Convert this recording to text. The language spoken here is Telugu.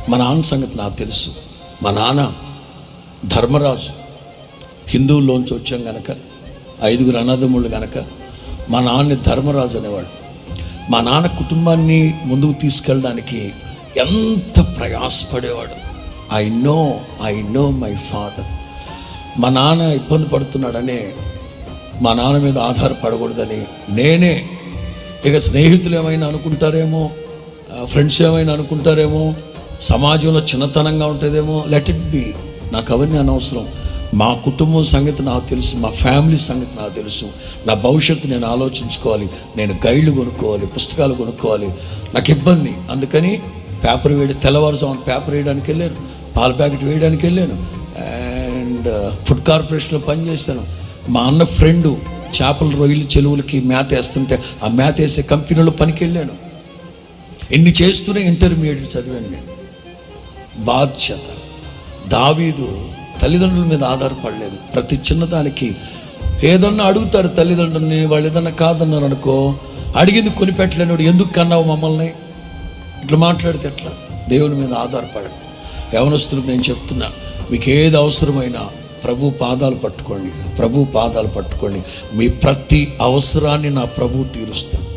మా నాన్న సంగతి నాకు తెలుసు. మా నాన్న ధర్మరాజు, హిందువుల్లోంచి వచ్చాం గనక, 5 అన్నదమ్ముళ్ళు గనక మా నాన్నని ధర్మరాజు అనేవాడు. మా నాన్న కుటుంబాన్ని ముందుకు తీసుకెళ్ళడానికి ఎంత ప్రయాసపడేవాడు. I know my father. మా నాన్న ఇబ్బంది పడుతున్నాడనే, మా నాన్న మీద ఆధారపడకూడదని నేనే, ఇక స్నేహితులు ఏమైనా అనుకుంటారేమో, ఫ్రెండ్స్ ఏమైనా అనుకుంటారేమో, సమాజంలో చిన్నతనంగా ఉంటుందేమో, లెట్ ఇట్ బి, నాకు అవన్నీ అనవసరం. మా కుటుంబం సంగతి నాకు తెలుసు, మా ఫ్యామిలీ సంగతి నాకు తెలుసు. నా భవిష్యత్తు నేను ఆలోచించుకోవాలి, నేను గైడ్లు కొనుక్కోవాలి, పుస్తకాలు కొనుక్కోవాలి. నాకు ఇబ్బంది, అందుకని పేపర్ తెల్లవారుజామున పేపర్ వేయడానికి వెళ్ళాను, పాల ప్యాకెట్ వేయడానికి వెళ్ళాను, అండ్ ఫుడ్ కార్పొరేషన్లో పనిచేశాను. మా అన్న ఫ్రెండు చేపల రొయ్యలు చెరువులకి మేత వేస్తుంటే ఆ మేత వేసే కంపెనీలో పనికి వెళ్ళాను. ఎన్ని చేస్తూనే ఇంటర్మీడియట్ చదివాను నేను. బాధ్యత. దావీదు తల్లిదండ్రుల మీద ఆధారపడలేదు. ప్రతి చిన్నదానికి ఏదన్నా అడుగుతారు తల్లిదండ్రుల్ని, వాళ్ళు ఏదన్నా కాదన్నారు అనుకో, అడిగింది కొనిపెట్టలేనివాడు ఎందుకు కన్నావు మమ్మల్ని, ఇట్లా మాట్లాడితే ఎట్లా? దేవుని మీద ఆధారపడండి. యవనస్తులకు నేను చెప్తున్నా, మీకు ఏది అవసరమైనా ప్రభు పాదాలు పట్టుకోండి, ప్రభు పాదాలు పట్టుకోండి. మీ ప్రతి అవసరాన్ని నా ప్రభు తీరుస్తాడు.